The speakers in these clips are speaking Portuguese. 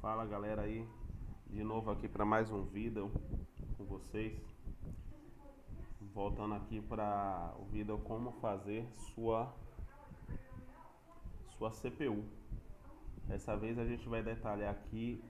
Fala galera aí, de novo aqui para mais um vídeo com vocês. Voltando aqui para o vídeo como fazer sua CPU. Dessa vez a gente vai detalhar aqui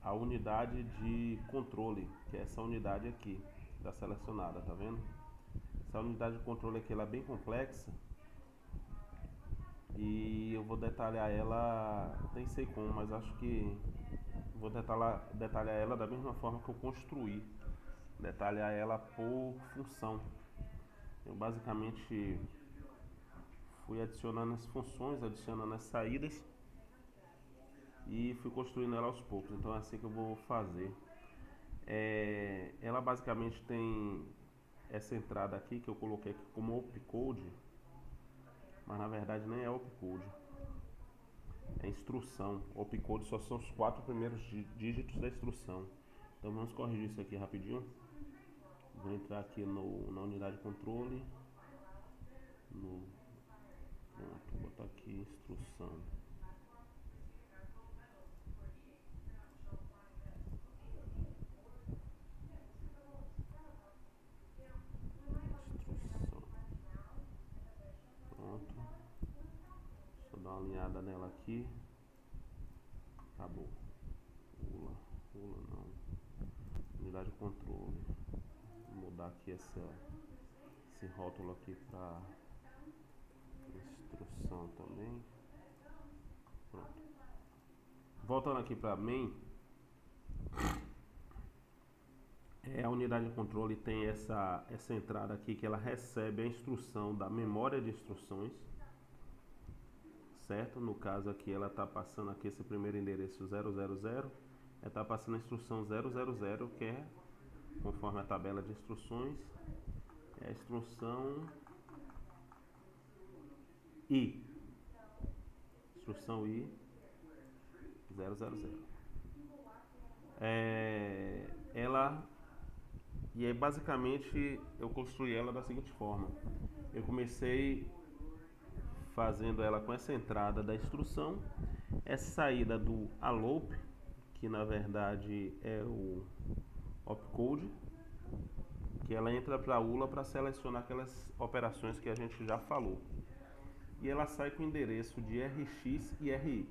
a unidade de controle, que é essa unidade aqui, está selecionada, tá vendo? Essa unidade de controle aqui ela é bem complexa. E eu vou detalhar ela, nem sei como, mas acho que vou detalhar ela da mesma forma que eu construí. Detalhar ela por função. Eu basicamente fui adicionando as funções, adicionando as saídas e fui construindo ela aos poucos. Então é assim que eu vou fazer. Ela basicamente tem essa entrada aqui que eu coloquei aqui como opcode, mas na verdade nem é opcode. É instrução. Opcode só são os 4 primeiros dígitos da instrução. Então vamos corrigir isso aqui rapidinho. Vou entrar aqui na unidade de controle. Pronto, vou botar aqui instrução. Pronto. Deixa eu dar uma alinhada nela aqui. Acabou. Pula não. Unidade de controle. Vou mudar aqui esse rótulo aqui para instrução também. Pronto. Voltando aqui para main, a unidade de controle tem essa entrada aqui que ela recebe a instrução da memória de instruções, certo? No caso aqui ela está passando aqui esse primeiro endereço 000, ela está passando a instrução 000, que é conforme a tabela de instruções, é a instrução I. Instrução I 000. E aí basicamente eu construí ela da seguinte forma. Eu comecei fazendo ela com essa entrada da instrução, essa saída do alloop, que na verdade é o opcode, que ela entra para a ULA para selecionar aquelas operações que a gente já falou. E ela sai com o endereço de RX e RY.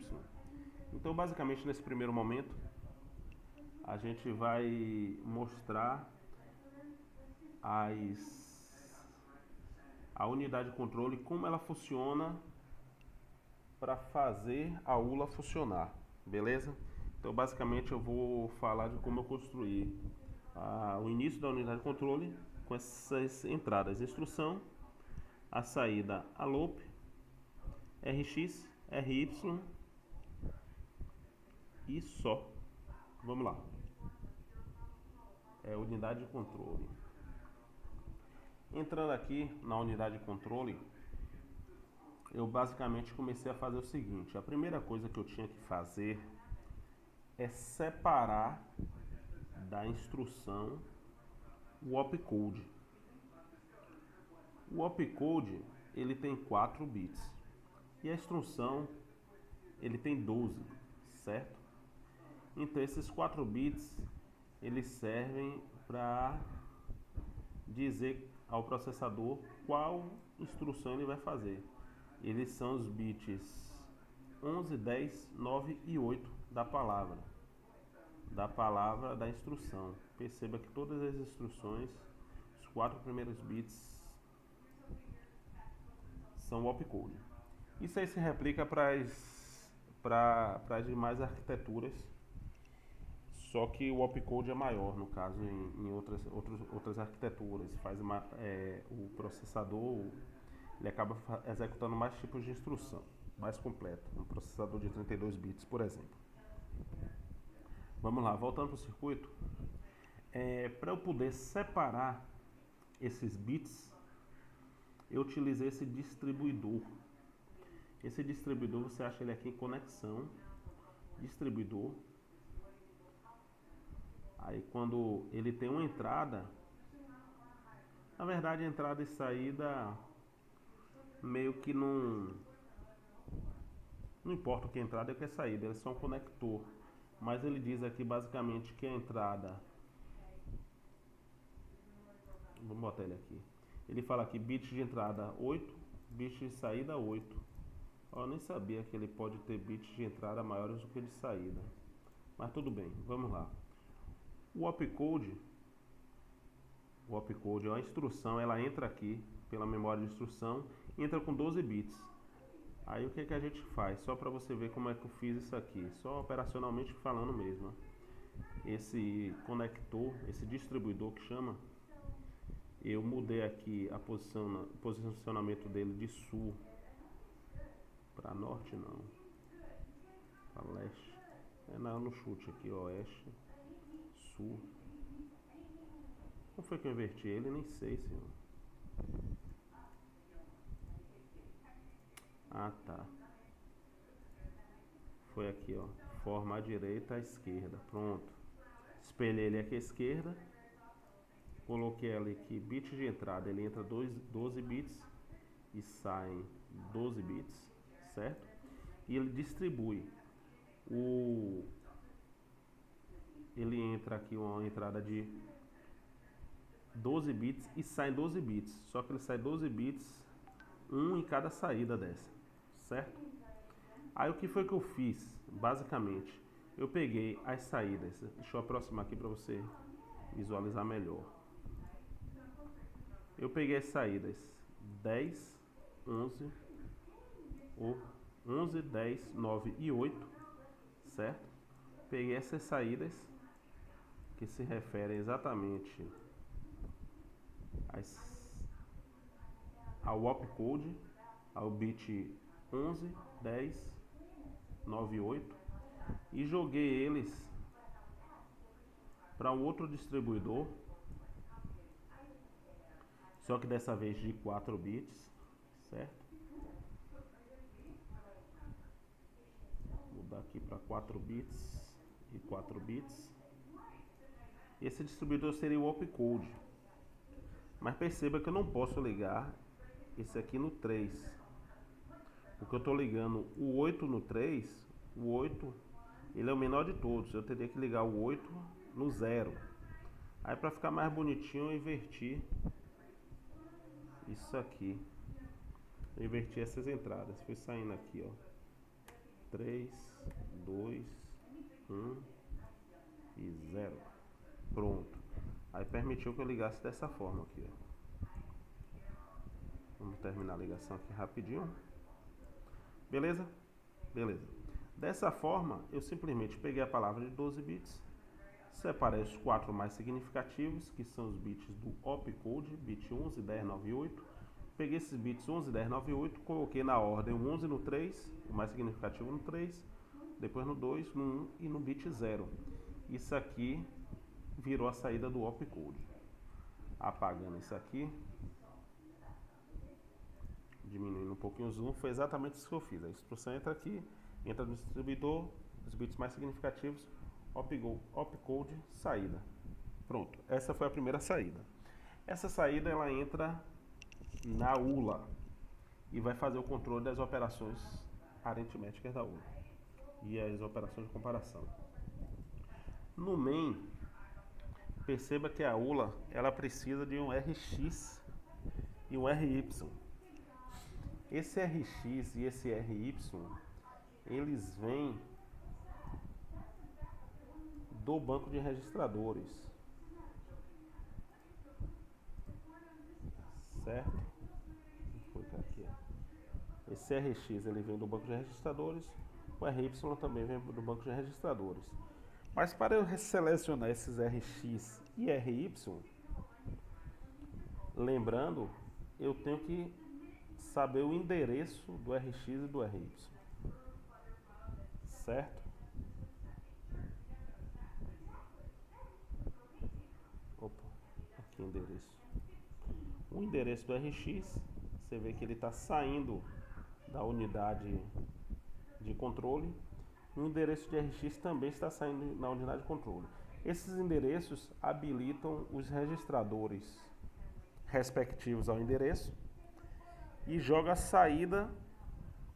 Então basicamente nesse primeiro momento a gente vai mostrar a unidade de controle, como ela funciona para fazer a ULA funcionar, beleza? Então basicamente eu vou falar de como eu construí o início da unidade de controle com essas entradas: instrução, a saída alloop, RX, RY e só. Vamos lá. Unidade de controle. Entrando aqui na unidade de controle, eu basicamente comecei a fazer o seguinte: a primeira coisa que eu tinha que fazer é separar da instrução o opcode. O opcode ele tem 4 bits e a instrução ele tem 12, certo? Então esses 4 bits eles servem para dizer ao processador qual instrução ele vai fazer. Eles são os bits 11, 10, 9 e 8 da palavra da instrução. Perceba que todas as instruções, os 4 primeiros bits são o opcode. Isso aí se replica para as demais arquiteturas, só que o opcode é maior, no caso, em outras arquiteturas. O processador ele acaba executando mais tipos de instrução, mais completo. Um processador de 32 bits, por exemplo. Vamos lá, voltando para o circuito. Para eu poder separar esses bits, eu utilizei esse distribuidor. Esse distribuidor você acha ele aqui em conexão, distribuidor. Aí quando ele tem uma entrada, na verdade entrada e saída meio que não Não importa o que é entrada e o que é saída, eles são um conector. Mas ele diz aqui basicamente que a entrada... Vamos botar ele aqui. Ele fala aqui bits de entrada 8, bits de saída 8. Eu nem sabia que ele pode ter bits de entrada maiores do que de saída. Mas tudo bem, vamos lá. O opcode é uma instrução, ela entra aqui pela memória de instrução, entra com 12 bits. Aí o que que a gente faz? Só para você ver como é que eu fiz isso aqui, só operacionalmente falando mesmo. Esse conector, esse distribuidor que chama, eu mudei aqui o posicionamento dele de sul para norte, não, para leste. Não, no chute aqui, oeste, sul. Como foi que eu inverti ele? Nem sei, senhor. Ah, tá. Foi aqui, ó. Forma à direita, à esquerda. Pronto. Espelhei ele aqui à esquerda. Coloquei ali aqui, bits de entrada. Ele entra 12 bits e sai 12 bits, certo? E ele distribui. Ele entra aqui uma entrada de 12 bits e sai 12 bits. Só que ele sai 12 bits, um em cada saída dessa, certo? Aí o que foi que eu fiz? Basicamente, eu peguei as saídas. Deixa eu aproximar aqui para você visualizar melhor. Eu peguei as saídas 10, 11, 10, 9 e 8, certo? Peguei essas saídas que se referem exatamente ao opcode, ao bit 11, 10, 9 e 8, e joguei eles para um outro distribuidor, só que dessa vez de 4 bits, certo? Vou mudar aqui para 4 bits e 4 bits. Esse distribuidor seria o opcode. Mas perceba que eu não posso ligar esse aqui no 3. Porque eu estou ligando o 8 no 3, o 8 ele é o menor de todos. Eu teria que ligar o 8 no 0. Aí para ficar mais bonitinho eu inverti isso aqui. Eu inverti essas entradas. Foi saindo aqui, ó. 3, 2, 1 e 0. Pronto. Aí permitiu que eu ligasse dessa forma aqui, ó. Vamos terminar a ligação aqui rapidinho. Beleza? Beleza. Dessa forma, eu simplesmente peguei a palavra de 12 bits, separei os 4 mais significativos, que são os bits do opcode, bit 11, 10, 9 e 8. Peguei esses bits 11, 10, 9 e 8, coloquei na ordem o 11 no 3, o mais significativo no 3, depois no 2, no 1 e no bit 0. Isso aqui virou a saída do opcode. Apagando isso aqui, diminuindo um pouquinho o zoom, foi exatamente isso que eu fiz. A instrução entra aqui, entra no distribuidor, os bits mais significativos, opcode, saída. Pronto, essa foi a primeira saída. Essa saída ela entra na ULA e vai fazer o controle das operações aritméticas da ULA e as operações de comparação. No main, perceba que a ULA ela precisa de um RX e um RY. Esse RX e esse RY, eles vêm do banco de registradores, certo? Aqui, ó. Esse RX ele vem do banco de registradores, o RY também vem do banco de registradores. Mas para eu selecionar esses RX e RY, lembrando, eu tenho que saber o endereço do RX e do RY, certo? Opa, aqui o endereço. O endereço do RX, você vê que ele está saindo da unidade de controle. O endereço de RX também está saindo na unidade de controle. Esses endereços habilitam os registradores respectivos ao endereço e joga a saída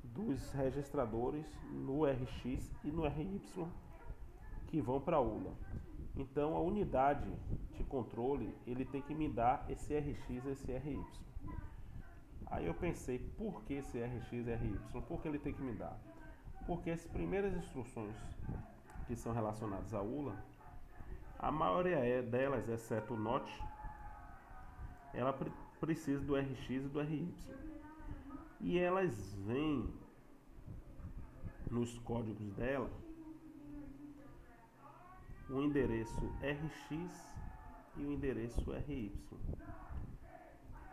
dos registradores no RX e no RY que vão para a ULA. Então a unidade de controle ele tem que me dar esse RX e esse RY. Aí eu pensei, por que esse RX e RY? Por que ele tem que me dar? Porque as primeiras instruções que são relacionadas à ULA, a maioria delas, exceto o NOT, ela precisa do RX e do RY. E elas vêm nos códigos dela o endereço RX e o endereço RY.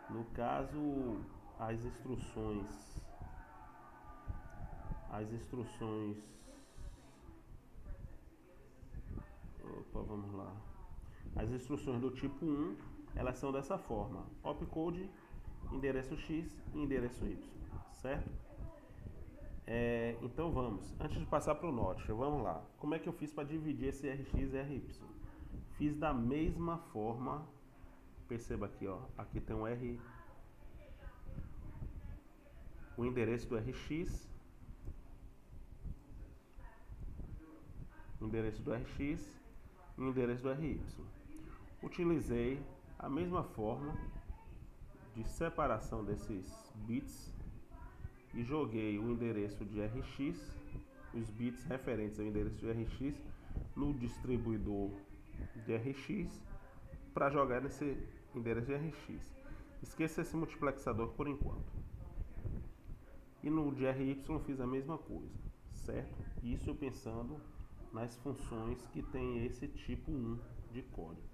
No caso, as instruções vamos lá. As instruções do tipo 1, elas são dessa forma: opcode, endereço X e endereço Y, certo? Então vamos, antes de passar para o NOT, vamos lá. Como é que eu fiz para dividir esse RX e RY? Fiz da mesma forma, perceba aqui, ó, aqui tem o endereço do RX, o endereço do RX e o endereço do RY. Utilizei a mesma forma de separação desses bits e joguei o endereço de RX, os bits referentes ao endereço de RX, no distribuidor de RX para jogar nesse endereço de RX. Esqueça esse multiplexador por enquanto. E no de RY fiz a mesma coisa, certo? Isso pensando nas funções que tem esse tipo 1 de código.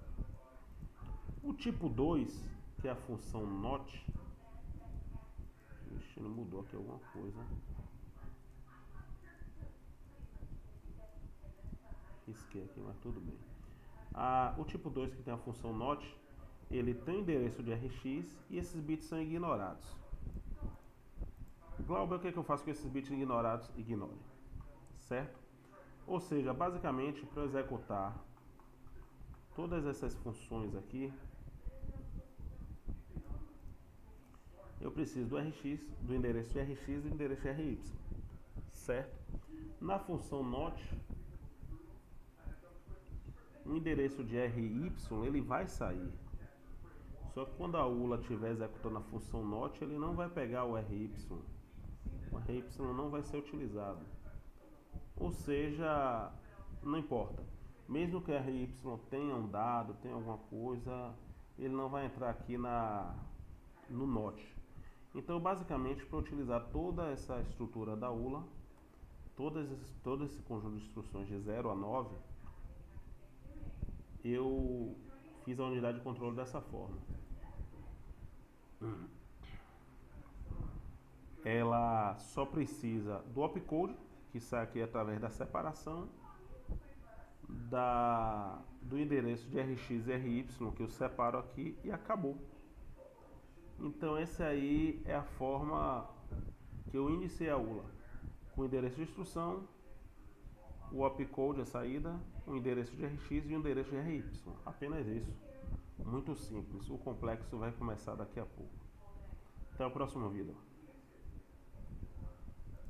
O tipo 2, que é a função NOT, não mudou aqui alguma coisa. Risquei aqui, mas tudo bem. O tipo 2, que tem a função NOT, ele tem o endereço de RX e esses bits são ignorados. Glauber, o que eu faço com esses bits ignorados? Ignore. Certo? Ou seja, basicamente, para eu executar todas essas funções aqui, eu preciso do RX, do endereço de RX e do endereço de RY. Certo? Na função NOT, o endereço de RY ele vai sair. Só que quando a ULA estiver executando a função NOT, ele não vai pegar o RY. O RY não vai ser utilizado. Ou seja, não importa. Mesmo que o RY tenha um dado, tenha alguma coisa, ele não vai entrar aqui no NOT. Então, basicamente, para utilizar toda essa estrutura da ULA, todo esse conjunto de instruções de 0 a 9, eu fiz a unidade de controle dessa forma. Ela só precisa do opcode, que sai aqui através da separação, do endereço de RX e RY, que eu separo aqui, e acabou. Então essa aí é a forma que eu iniciei a ULA, com o endereço de instrução, o opcode, a saída, o endereço de RX e o endereço de RY. Apenas isso. Muito simples. O complexo vai começar daqui a pouco. Até o próximo vídeo.